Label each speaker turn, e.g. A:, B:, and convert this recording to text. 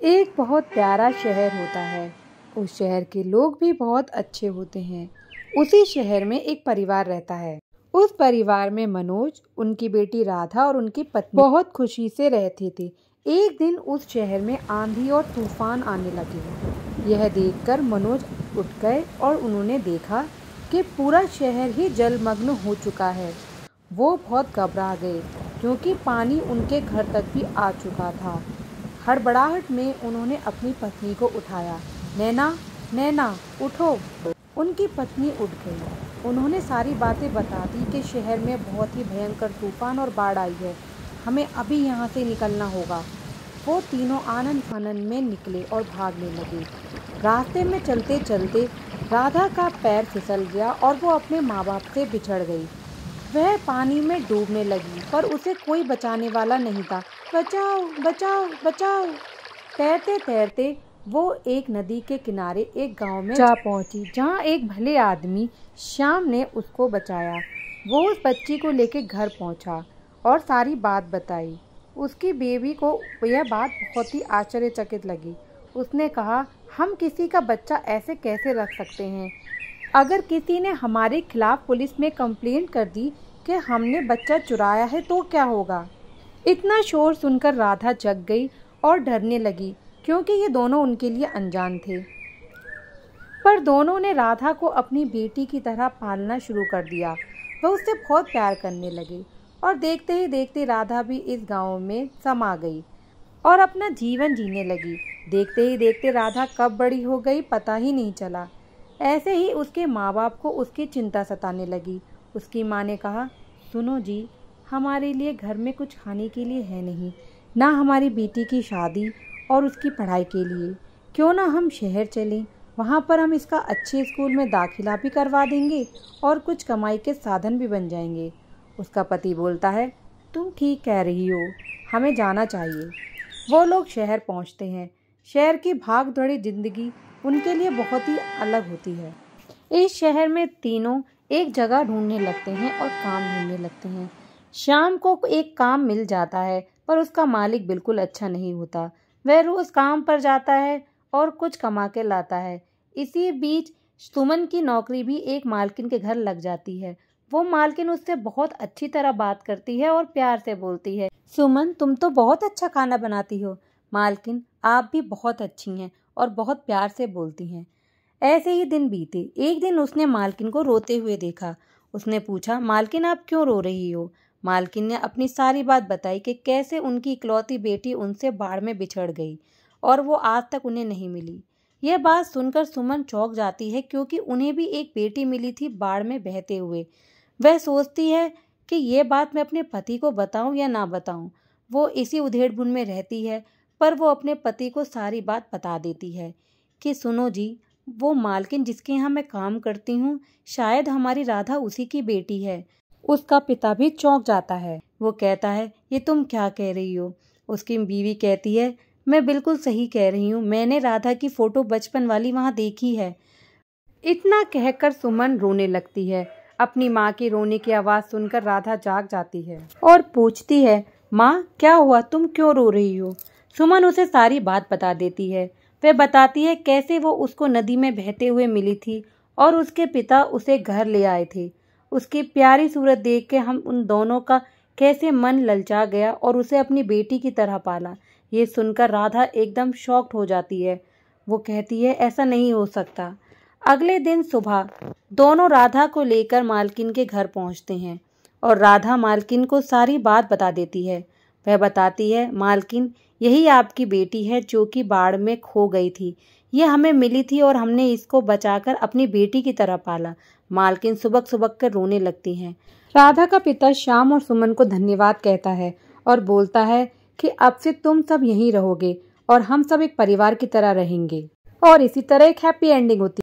A: एक बहुत प्यारा शहर होता है। उस शहर के लोग भी बहुत अच्छे होते हैं। उसी शहर में एक परिवार रहता है। उस परिवार में मनोज, उनकी बेटी राधा और उनकी पत्नी बहुत खुशी से रहते थे। एक दिन उस शहर में आंधी और तूफान आने लगे। यह देखकर मनोज उठ गए और उन्होंने देखा कि पूरा शहर ही जलमग्न हो चुका है। वो बहुत घबरा गए क्योंकि पानी उनके घर तक भी आ चुका था। हड़बड़ाहट में उन्होंने अपनी पत्नी को उठाया। नैना, नैना, उठो। उनकी पत्नी उठ गई। उन्होंने सारी बातें बता दी कि शहर में बहुत ही भयंकर तूफान और बाढ़ आई है। हमें अभी यहाँ से निकलना होगा। वो तीनों आनन फानन में निकले और भागने लगे। रास्ते में चलते चलते राधा का पैर फिसल गया और वो अपने माँ बाप से बिछड़ गई। वह पानी में डूबने लगी पर उसे कोई बचाने वाला नहीं था। बचाओ, बचाओ, बचाओ। तैरते तैरते वो एक नदी के किनारे एक गांव में जा पहुंची, जहां एक भले आदमी श्याम ने उसको बचाया। वो उस बच्ची को लेकर घर पहुंचा और सारी बात बताई। उसकी बेबी को यह बात बहुत ही आश्चर्यचकित लगी। उसने कहा, हम किसी का बच्चा ऐसे कैसे रख सकते हैं? अगर किसी ने हमारे खिलाफ पुलिस में कंप्लेंट कर दी कि हमने बच्चा चुराया है तो क्या होगा? इतना शोर सुनकर राधा जग गई और डरने लगी क्योंकि ये दोनों उनके लिए अनजान थे। पर दोनों ने राधा को अपनी बेटी की तरह पालना शुरू कर दिया। वह उससे बहुत प्यार करने लगे और देखते ही देखते राधा भी इस गांव में समा गई और अपना जीवन जीने लगी। देखते ही देखते राधा कब बड़ी हो गई पता ही नहीं चला। ऐसे ही उसके माँ बाप को उसकी चिंता सताने लगी। उसकी माँ ने कहा, सुनो जी, हमारे लिए घर में कुछ खाने के लिए है नहीं, ना हमारी बेटी की शादी और उसकी पढ़ाई के लिए। क्यों ना हम शहर चलें, वहाँ पर हम इसका अच्छे स्कूल में दाखिला भी करवा देंगे और कुछ कमाई के साधन भी बन जाएंगे। उसका पति बोलता है, तुम ठीक कह रही हो, हमें जाना चाहिए। वो लोग शहर पहुँचते हैं। शहर की भाग दौड़ी जिंदगी उनके लिए बहुत ही अलग होती है। इस शहर में तीनों एक जगह ढूंढने लगते हैं और काम ढूंढने लगते हैं। शाम को एक काम मिल जाता है पर उसका मालिक बिल्कुल अच्छा नहीं होता। वह रोज काम पर जाता है और कुछ कमा के लाता है। इसी बीच सुमन की नौकरी भी एक मालकिन के घर लग जाती है। वो मालकिन उससे बहुत अच्छी तरह बात करती है और प्यार से बोलती है, सुमन, तुम तो बहुत अच्छा खाना बनाती हो। मालकिन, आप भी बहुत अच्छी हैं और बहुत प्यार से बोलती हैं। ऐसे ही दिन बीते। एक दिन उसने मालकिन को रोते हुए देखा। उसने पूछा, मालकिन, आप क्यों रो रही हो? मालकिन ने अपनी सारी बात बताई कि कैसे उनकी इकलौती बेटी उनसे बाढ़ में बिछड़ गई और वो आज तक उन्हें नहीं मिली। यह बात सुनकर सुमन चौंक जाती है क्योंकि उन्हें भी एक बेटी मिली थी बाढ़ में बहते हुए। वह सोचती है कि ये बात मैं अपने पति को बताऊं या ना बताऊं। वो इसी उधेड़-बुन में रहती है पर वो अपने पति को सारी बात बता देती है कि सुनो जी, वो मालकिन जिसके यहाँ मैं काम करती हूँ, शायद हमारी राधा उसी की बेटी है। उसका पिता भी चौंक जाता है। वो कहता है, ये तुम क्या कह रही हो? उसकी बीवी कहती है, मैं बिल्कुल सही कह रही हूँ, मैंने राधा की फोटो बचपन वाली वहाँ देखी है। इतना कहकर सुमन रोने लगती है। अपनी माँ की रोने की आवाज़ सुनकर राधा जाग जाती है और पूछती है, माँ, क्या हुआ? तुम क्यों रो रही हो? सुमन उसे सारी बात बता देती है। वह बताती है कैसे वो उसको नदी में बहते हुए मिली थी और उसके पिता उसे घर ले आए थे। उसकी प्यारी सूरत देख के हम उन दोनों का कैसे मन ललचा गया और उसे अपनी बेटी की तरह पाला। ये सुनकर राधा एकदम शॉक्ड हो जाती है। वो कहती है, ऐसा नहीं हो सकता। अगले दिन सुबह दोनों राधा को लेकर मालकिन के घर पहुंचते हैं और राधा मालकिन को सारी बात बता देती है। वह बताती है, मालकिन, यही आपकी बेटी है जो कि बाढ़ में खो गई थी। ये हमें मिली थी और हमने इसको बचाकर अपनी बेटी की तरह पाला। मालकिन सुबक सुबक कर रोने लगती हैं। राधा का पिता श्याम और सुमन को धन्यवाद कहता है और बोलता है कि अब से तुम सब यहीं रहोगे और हम सब एक परिवार की तरह रहेंगे। और इसी तरह एक हैप्पी एंडिंग होती है।